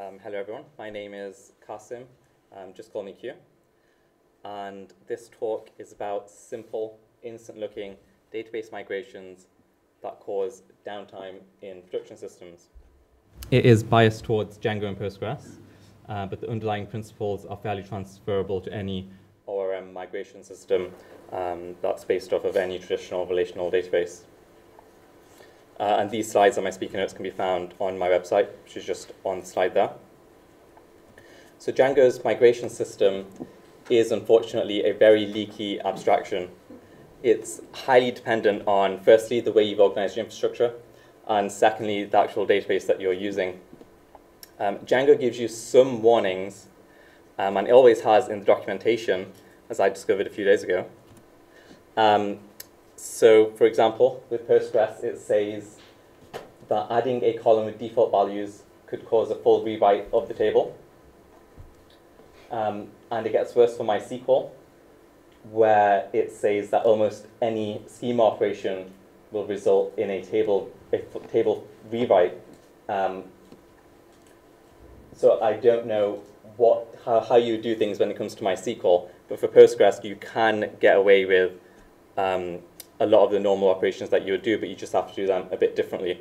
Hello everyone, my name is Qasim, just call me Q. And this talk is about simple, instant-looking database migrations that cause downtime in production systems. It is biased towards Django and Postgres, but the underlying principles are fairly transferable to any ORM migration system that's based off of any traditional relational database. And these slides and my speaker notes can be found on my website, which is just on the slide there. So Django's migration system is unfortunately a very leaky abstraction. It's highly dependent on, firstly, the way you've organized your infrastructure, and secondly, the actual database that you're using. Django gives you some warnings, and it always has in the documentation, as I discovered a few days ago. So, for example, with Postgres, it says that adding a column with default values could cause a full rewrite of the table. And it gets worse for MySQL, where it says that almost any schema operation will result in a table rewrite. So I don't know how you do things when it comes to MySQL, but for Postgres, you can get away with a lot of the normal operations that you would do, but you just have to do them a bit differently.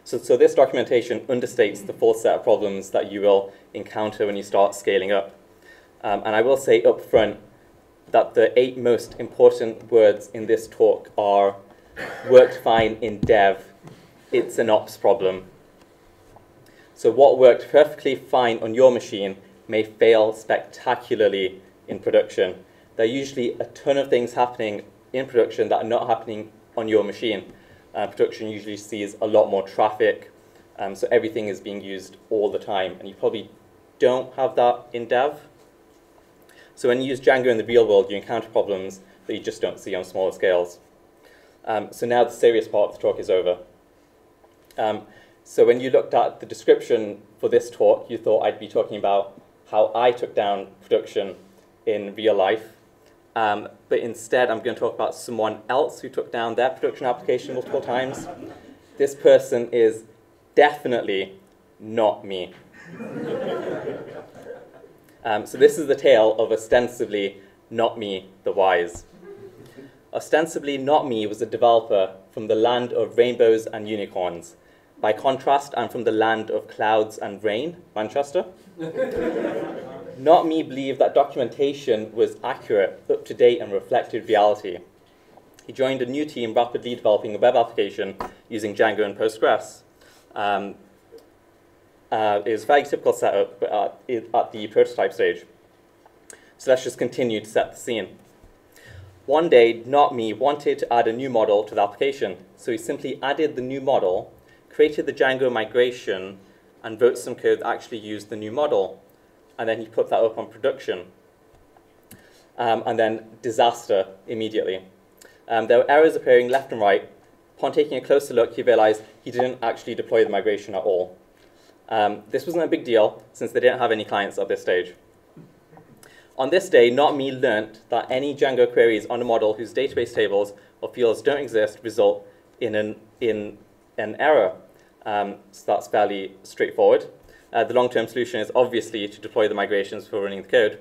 So this documentation understates the full set of problems that you will encounter when you start scaling up. And I will say up front that the 8 most important words in this talk are worked fine in dev, it's an ops problem. So what worked perfectly fine on your machine may fail spectacularly in production. There are usually a ton of things happening in production that are not happening on your machine. Production usually sees a lot more traffic, so everything is being used all the time, and you probably don't have that in dev. So when you use Django in the real world, you encounter problems that you just don't see on smaller scales. So now the serious part of the talk is over. So when you looked at the description for this talk, you thought I'd be talking about how I took down production in real life. But instead, I'm going to talk about someone else who took down their production application multiple times. This person is definitely not me. So this is the tale of ostensibly not me, the wise. Ostensibly not me was a developer from the land of rainbows and unicorns. By contrast, I'm from the land of clouds and rain, Manchester. Not me believed that documentation was accurate, up to date, and reflected reality. He joined a new team rapidly developing a web application using Django and Postgres. It was a very typical setup at the prototype stage. So let's just continue to set the scene. One day, Not Me wanted to add a new model to the application, so he simply added the new model, created the Django migration, and wrote some code that actually used the new model. And then he put that up on production. And then disaster immediately. There were errors appearing left and right. Upon taking a closer look, he realized he didn't actually deploy the migration at all. This wasn't a big deal, since they didn't have any clients at this stage. On this day, Not Me learned that any Django queries on a model whose database tables or fields don't exist result in an error. So that's fairly straightforward. The long-term solution is obviously to deploy the migrations before running the code.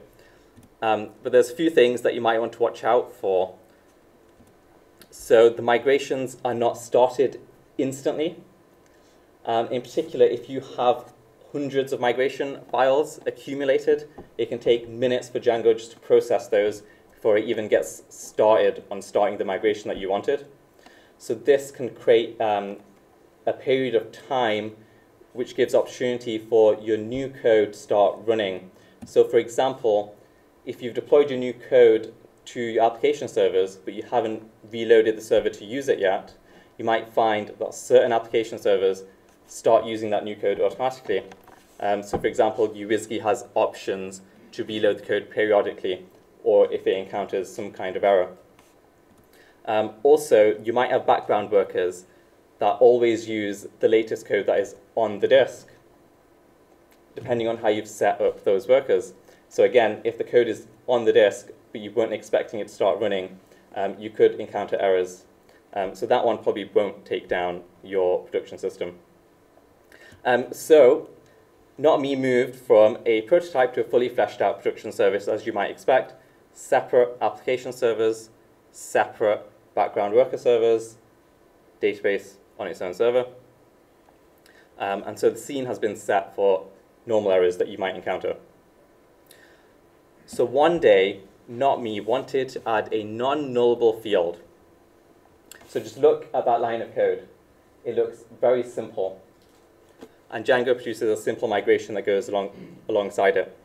But there's a few things that you might want to watch out for. So the migrations are not started instantly. In particular, if you have hundreds of migration files accumulated, it can take minutes for Django just to process those before it even gets started on starting the migration that you wanted. So this can create a period of time which gives opportunity for your new code to start running. So for example, if you've deployed your new code to your application servers, but you haven't reloaded the server to use it yet, you might find that certain application servers start using that new code automatically. So for example, UWSGI has options to reload the code periodically, or if it encounters some kind of error. Also, you might have background workers that always use the latest code that is on the disk, depending on how you've set up those workers. So again, if the code is on the disk, but you weren't expecting it to start running, you could encounter errors. So that one probably won't take down your production system. So Not Me moved from a prototype to a fully fleshed out production service, as you might expect. Separate application servers, separate background worker servers, database on its own server. And so the scene has been set for normal errors that you might encounter. So one day, Not Me wanted to add a non-nullable field. So just look at that line of code. It looks very simple. And Django produces a simple migration that goes alongside it.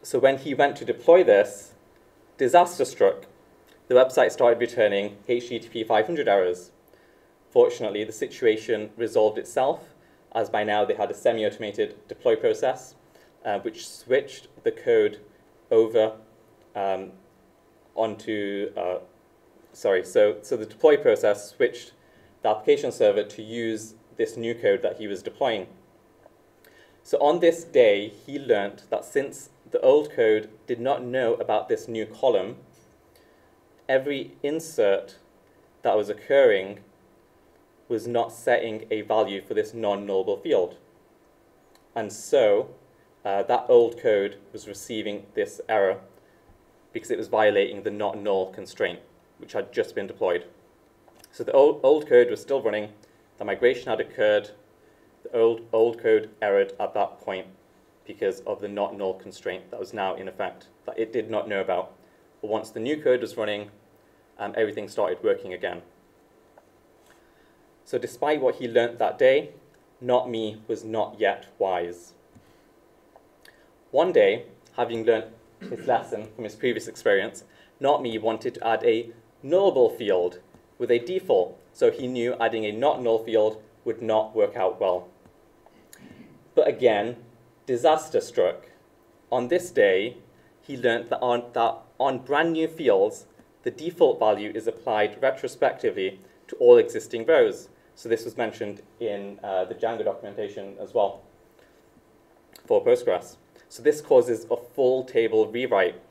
So when he went to deploy this, disaster struck. The website started returning HTTP 500 errors. Fortunately, the situation resolved itself, as by now they had a semi-automated deploy process, which switched the code over onto, so the deploy process switched the application server to use this new code that he was deploying. So on this day, he learned that since the old code did not know about this new column, every insert that was occurring was not setting a value for this non-nullable field. And so that old code was receiving this error because it was violating the not null constraint, which had just been deployed. So the old code was still running, the migration had occurred, the old code errored at that point because of the not null constraint that was now in effect, that it did not know about. But once the new code was running, everything started working again. So despite what he learnt that day, Not Me was not yet wise. One day, having learnt his lesson from his previous experience, Not Me wanted to add a nullable field with a default, so he knew adding a not null field would not work out well. But again, disaster struck. On this day, he learnt that on brand new fields, the default value is applied retrospectively to all existing rows. So this was mentioned in the Django documentation as well for Postgres. So this causes a full table rewrite,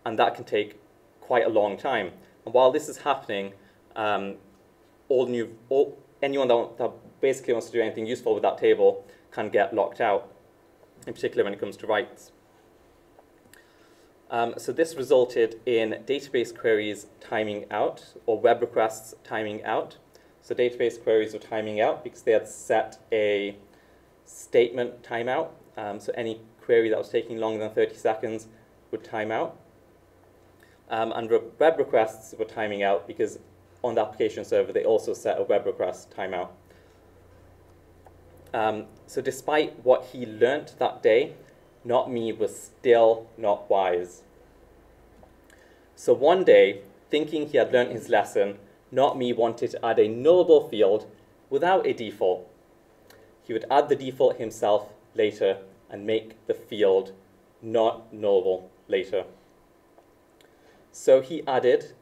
and that can take quite a long time. And while this is happening, anyone that basically wants to do anything useful with that table can get locked out, in particular when it comes to writes. So this resulted in database queries timing out, or web requests timing out. So database queries were timing out because they had set a statement timeout. So any query that was taking longer than 30 seconds would time out. And web requests were timing out because on the application server, they also set a web request timeout. So despite what he learnt that day, Not Me was still not wise. So one day, thinking he had learnt his lesson, Not Me wanted to add a nullable field without a default. He would add the default himself later and make the field not nullable later. So he added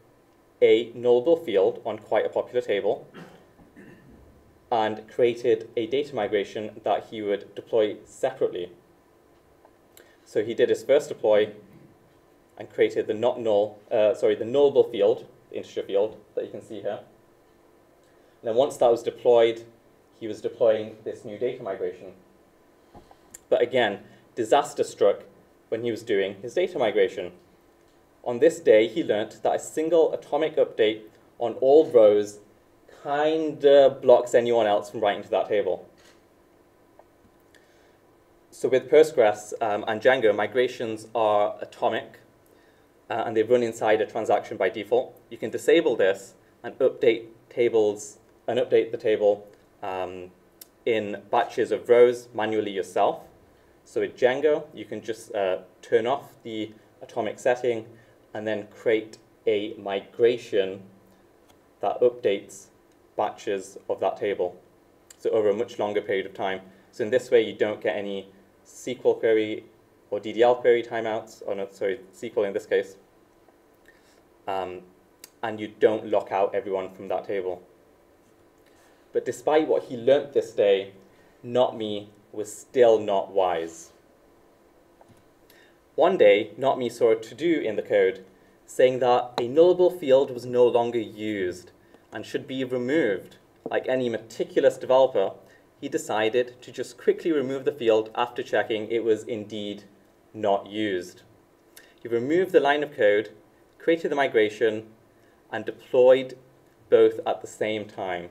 a nullable field on quite a popular table and created a data migration that he would deploy separately. So he did his first deploy and created the the nullable field, the integer field that you can see here. And then once that was deployed, he was deploying this new data migration. But again, disaster struck when he was doing his data migration. On this day, he learnt that a single atomic update on all rows kinda blocks anyone else from writing to that table. So with Postgres and Django, migrations are atomic, and they run inside a transaction by default. You can disable this and update the table in batches of rows manually yourself. So with Django, you can just turn off the atomic setting and then create a migration that updates batches of that table, so over a much longer period of time. So in this way, you don't get any SQL query or DDL query timeouts, or no, sorry, SQL in this case, and you don't lock out everyone from that table. But despite what he learnt this day, Not Me was still not wise. One day, Not Me saw a to-do in the code saying that a nullable field was no longer used and should be removed. Like any meticulous developer, he decided to just quickly remove the field after checking it was indeed not used. He removed the line of code, created the migration, and deployed both at the same time.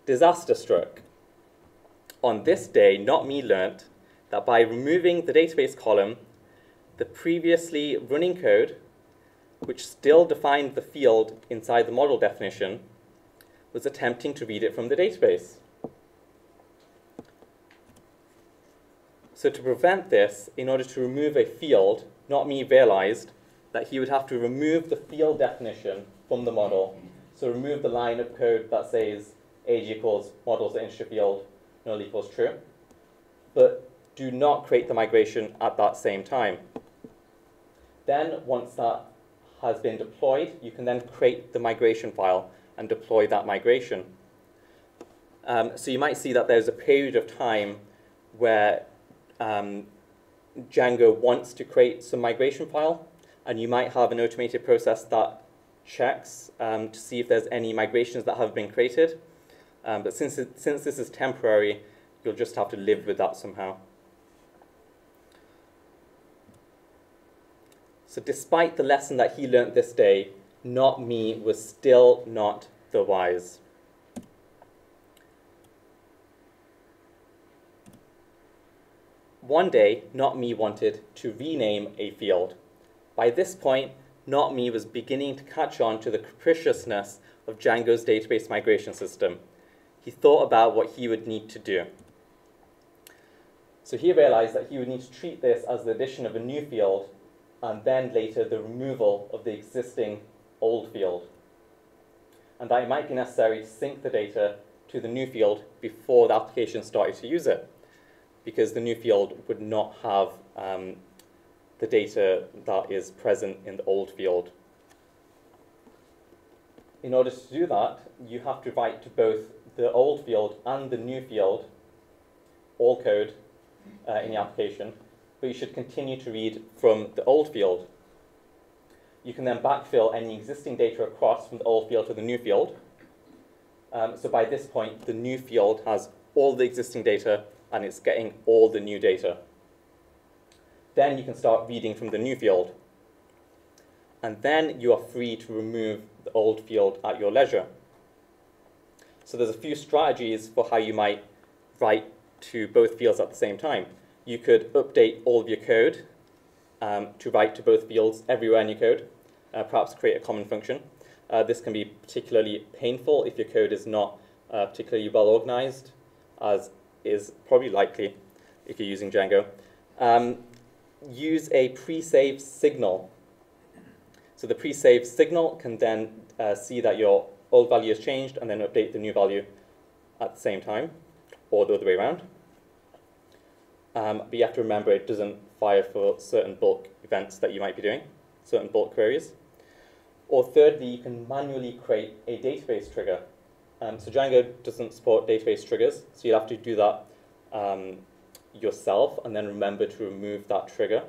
Disaster struck. On this day, not me learnt that by removing the database column, the previously running code, which still defined the field inside the model definition, was attempting to read it from the database. So to prevent this, in order to remove a field, not me realized that he would have to remove the field definition from the model. So remove the line of code that says age equals models integer field, null equals true. But do not create the migration at that same time. Then, once that has been deployed, you can then create the migration file and deploy that migration. So you might see that there's a period of time where Django wants to create some migration file, and you might have an automated process that checks to see if there's any migrations that have been created. But since this is temporary, you'll just have to live with that somehow. So despite the lesson that he learned this day, not me was still not the wise. One day, not me wanted to rename a field. By this point, not me was beginning to catch on to the capriciousness of Django's database migration system. He thought about what he would need to do. So he realized that he would need to treat this as the addition of a new field and then later the removal of the existing old field. And that it might be necessary to sync the data to the new field before the application started to use it, because the new field would not have the data that is present in the old field. In order to do that, you have to write to both the old field and the new field, all code in the application, but you should continue to read from the old field. You can then backfill any existing data across from the old field to the new field. So by this point, the new field has all the existing data and it's getting all the new data. Then you can start reading from the new field. And then you are free to remove the old field at your leisure. So there's a few strategies for how you might write to both fields at the same time. You could update all of your code to write to both fields everywhere in your code, perhaps create a common function. This can be particularly painful if your code is not particularly well organized, as is probably likely if you're using Django. Use a pre-saved signal. So the pre-saved signal can then see that your old value has changed and then update the new value at the same time, or the other way around. But you have to remember it doesn't fire for certain bulk events that you might be doing, certain bulk queries. Or thirdly, you can manually create a database trigger. So Django doesn't support database triggers, so you'll have to do that yourself and then remember to remove that trigger.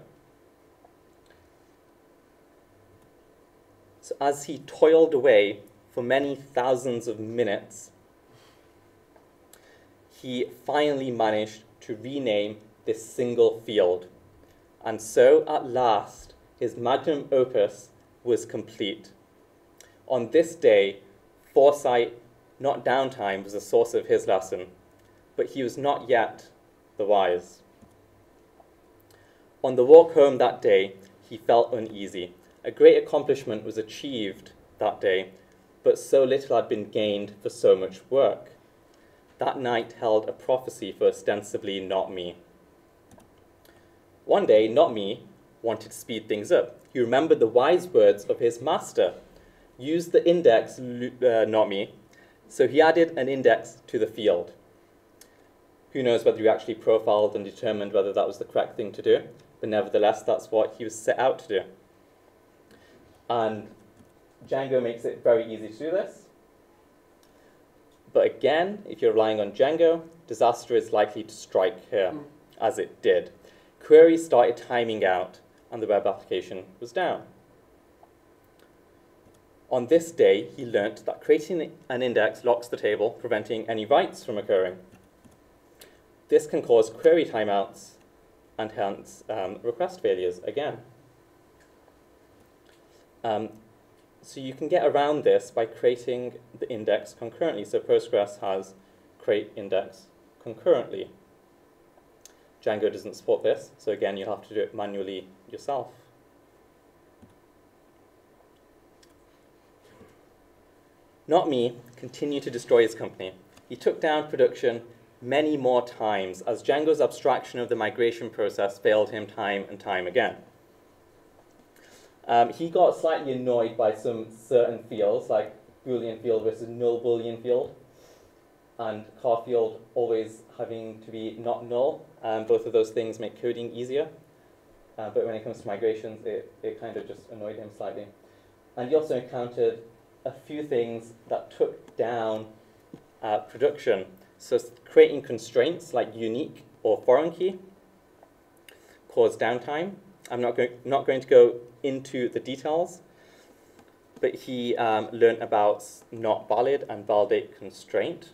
So as he toiled away for many thousands of minutes, he finally managed to rename this single field. And so at last, his magnum opus was complete. On this day, foresight, not downtime, was the source of his lesson, but he was not yet the wise. On the walk home that day, he felt uneasy. A great accomplishment was achieved that day, but so little had been gained for so much work. That night held a prophecy for ostensibly not me. One day, not me wanted to speed things up. He remembered the wise words of his master. Use the index, not me. So he added an index to the field. Who knows whether he actually profiled and determined whether that was the correct thing to do, but nevertheless, that's what he was set out to do. And Django makes it very easy to do this. But again, if you're relying on Django, disaster is likely to strike here, as it did. Queries started timing out, and the web application was down. On this day, he learnt that creating an index locks the table, preventing any writes from occurring. this can cause query timeouts and hence request failures again. So you can get around this by creating the index concurrently. So Postgres has create index concurrently. Django doesn't support this, so again, you'll have to do it manually yourself. Not me continued to destroy his company. He took down production many more times as Django's abstraction of the migration process failed him time and time again. He got slightly annoyed by some certain fields, like Boolean field versus null Boolean field, and car field always having to be not null. Both of those things make coding easier. But when it comes to migrations, it kind of just annoyed him slightly. And he also encountered a few things that took down production. So creating constraints like unique or foreign key caused downtime. I'm not going to go into the details, but he learned about not valid and validate constraint.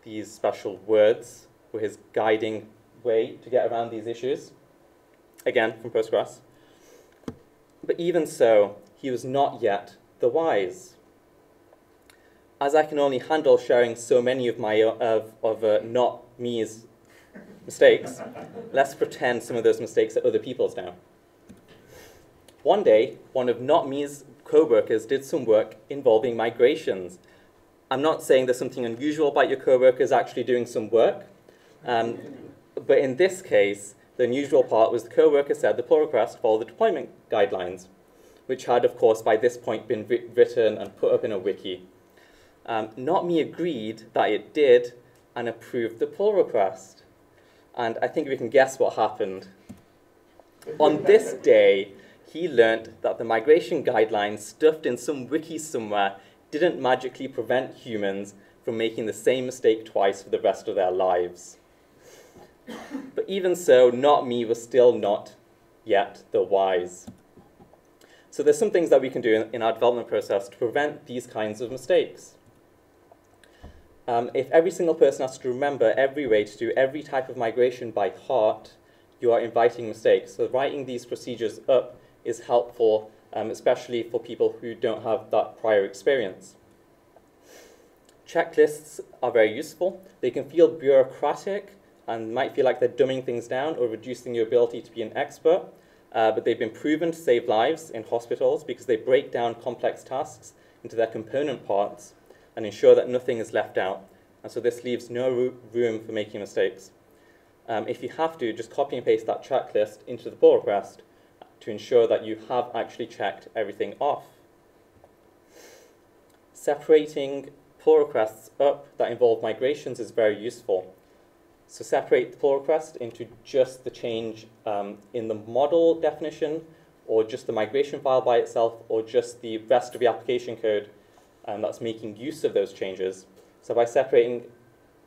These special words were his guiding way to get around these issues, again from Postgres. But even so, he was not yet the wise. As I can only handle sharing so many of my not me's mistakes, let's pretend some of those mistakes are other people's now. One day, one of not me's coworkers did some work involving migrations. I'm not saying there's something unusual about your coworkers actually doing some work, but in this case, the unusual part was the coworker said the pull request followed the deployment guidelines, which had, of course, by this point been written and put up in a wiki. Not me agreed that it did and approved the pull request. And I think we can guess what happened. On this day, he learned that the migration guidelines stuffed in some wiki somewhere didn't magically prevent humans from making the same mistake twice for the rest of their lives. But even so, not me was still not yet the wise. So there's some things that we can do in our development process to prevent these kinds of mistakes. If every single person has to remember every way to do every type of migration by heart, you are inviting mistakes. So writing these procedures up is helpful, especially for people who don't have that prior experience. Checklists are very useful. They can feel bureaucratic and might feel like they're dumbing things down or reducing your ability to be an expert, but they've been proven to save lives in hospitals because they break down complex tasks into their component parts and ensure that nothing is left out. And so this leaves no room for making mistakes. If you have to, just copy and paste that checklist into the pull request to ensure that you have actually checked everything off. Separating pull requests up that involve migrations is very useful. So separate the pull request into just the change in the model definition, or just the migration file by itself, or just the rest of the application code that's making use of those changes. So by separating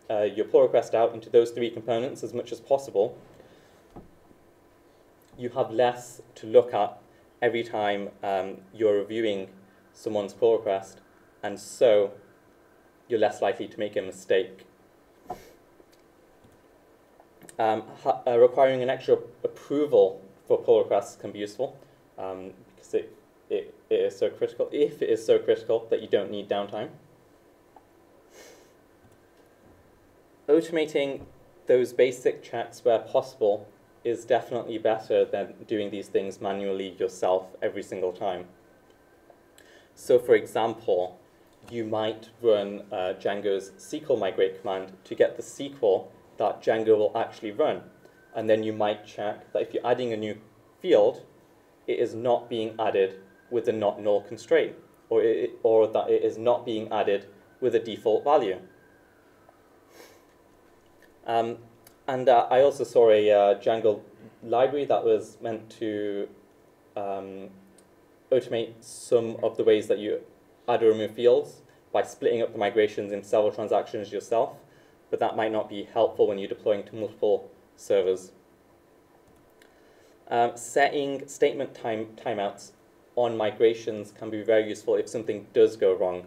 your pull request out into those three components as much as possible, you have less to look at every time you're reviewing someone's pull request, and so you're less likely to make a mistake. Requiring an extra approval for pull requests can be useful because it is so critical, if it is so critical that you don't need downtime. Automating those basic checks where possible is definitely better than doing these things manually yourself every single time. So for example, you might run Django's SQL migrate command to get the SQL that Django will actually run. And then you might check that if you're adding a new field, it is not being added with a not null constraint, or that it is not being added with a default value. And I also saw a Django library that was meant to automate some of the ways that you add or remove fields by splitting up the migrations in several transactions yourself, but that might not be helpful when you're deploying to multiple servers. Setting statement timeouts on migrations can be very useful if something does go wrong.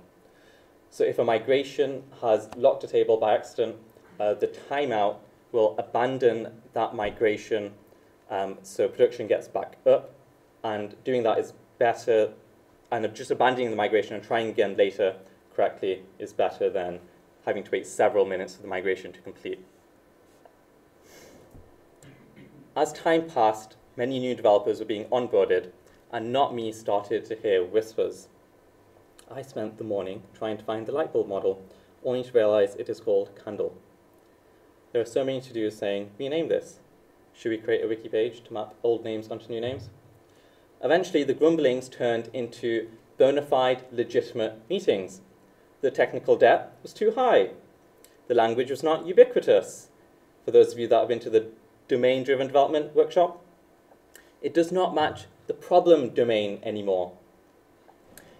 So if a migration has locked a table by accident, the timeout will abandon that migration so production gets back up, and doing that is better, and just abandoning the migration and trying again later correctly is better than having to wait several minutes for the migration to complete. As time passed, many new developers were being onboarded, and Not Me started to hear whispers. I spent the morning trying to find the light bulb model, only to realize it is called Candle. There are so many to-dos saying, rename this. Should we create a wiki page to map old names onto new names? Eventually, the grumblings turned into bona fide, legitimate meetings. The technical debt was too high. The language was not ubiquitous. For those of you that have been to the domain-driven development workshop, it does not match the problem domain anymore.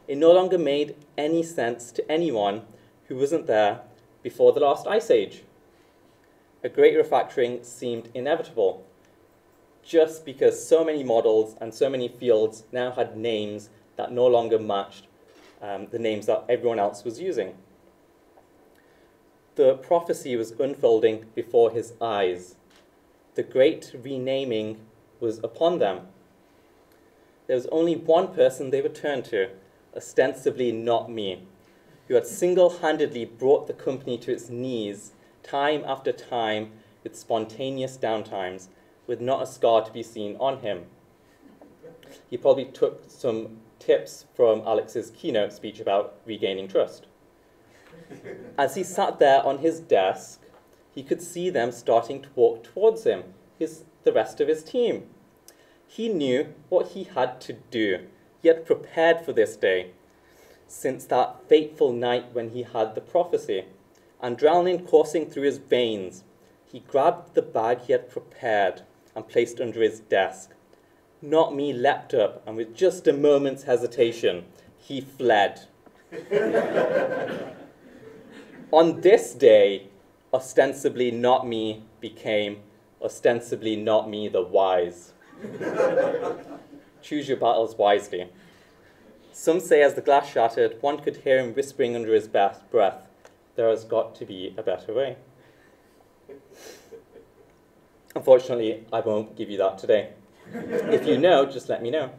It no longer made any sense to anyone who wasn't there before the last ice age. A great refactoring seemed inevitable, just because so many models and so many fields now had names that no longer matched the names that everyone else was using. The prophecy was unfolding before his eyes. The great renaming was upon them. There was only one person they would turn to, ostensibly Not Me, who had single-handedly brought the company to its knees time after time with spontaneous downtimes, with not a scar to be seen on him. He probably took some tips from Alex's keynote speech about regaining trust. As he sat there on his desk, he could see them starting to walk towards him, the rest of his team. He knew what he had to do. He had prepared for this day, since that fateful night when he had the prophecy. Adrenaline coursing through his veins, he grabbed the bag he had prepared and placed under his desk. Not Me leapt up, and with just a moment's hesitation, he fled. On this day, ostensibly Not Me became ostensibly Not Me the Wise. Choose your battles wisely. Some say as the glass shattered, one could hear him whispering under his breath, there has got to be a better way. Unfortunately, I won't give you that today. If you know, just let me know.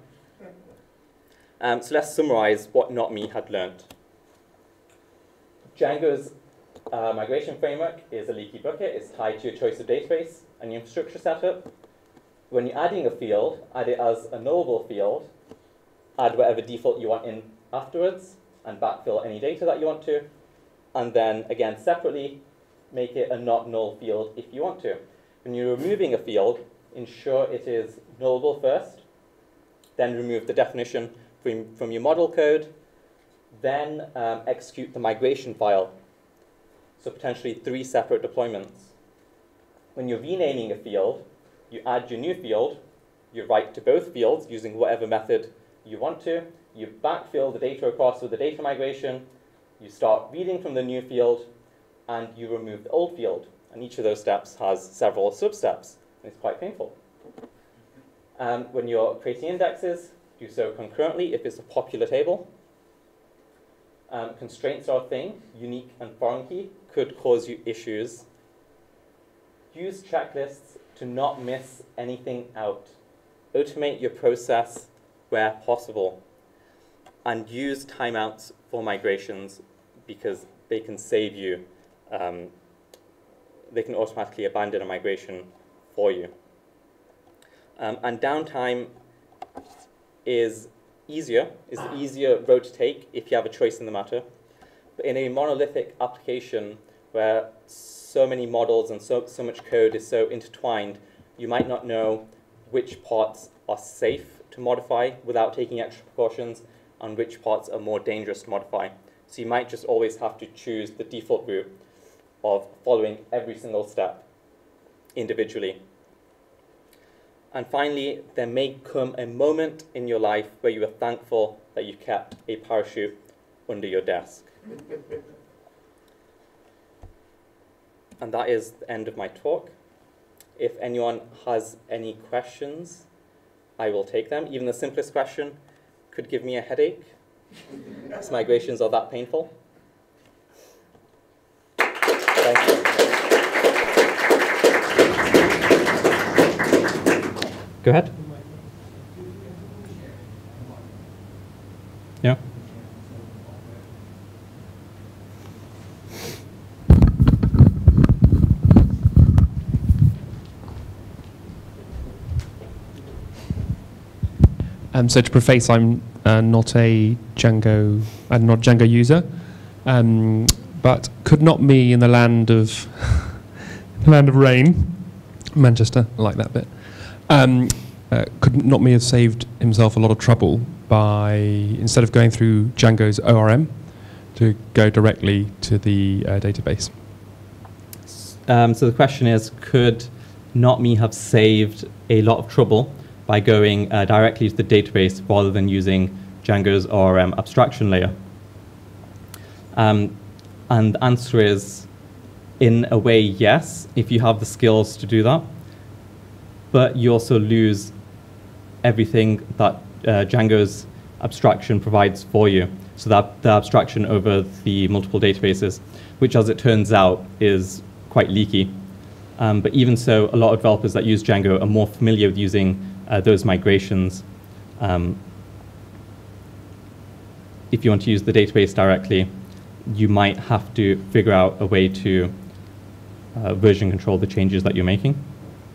So let's summarize what Not Me had learned. Django's migration framework is a leaky bucket. It's tied to your choice of database and your infrastructure setup. When you're adding a field, add it as a knowable field. Add whatever default you want in afterwards, and backfill any data that you want to. And then, again, separately, make it a not null field if you want to. When you're removing a field, ensure it is knowable first. Then remove the definition from your model code. Then execute the migration file. So potentially 3 separate deployments. When you're renaming a field, you add your new field. You write to both fields using whatever method you want to. You backfill the data across with the data migration. You start reading from the new field, and you remove the old field. And each of those steps has several sub-steps. And it's quite painful. When you're creating indexes, do so concurrently if it's a popular table. Constraints are a thing. Unique and foreign key could cause you issues. Use checklists to not miss anything out. Automate your process where possible. And use timeouts for migrations because they can save you. They can automatically abandon a migration for you. And downtime is the easier road to take if you have a choice in the matter. But in a monolithic application where so many models and so much code is so intertwined, you might not know which parts are safe to modify without taking extra precautions and which parts are more dangerous to modify. So you might just always have to choose the default route of following every single step individually. And finally, there may come a moment in your life where you are thankful that you kept a parachute under your desk. And that is the end of my talk. If anyone has any questions, I will take them. Even the simplest question could give me a headache, because migrations are that painful. Thank you. Go ahead. Yeah. So to preface, I'm not a Django user, but could not me in the land of rain, Manchester, I like that bit, could not me have saved himself a lot of trouble by, instead of going through Django's ORM, to go directly to the database? So the question is, could not me have saved a lot of trouble by going directly to the database rather than using Django's ORM abstraction layer? And the answer is, in a way, yes, if you have the skills to do that. But you also lose everything that Django's abstraction provides for you. So that the abstraction over the multiple databases, which, as it turns out, is quite leaky. But even so, a lot of developers that use Django are more familiar with using those migrations. If you want to use the database directly, you might have to figure out a way to version control the changes that you're making.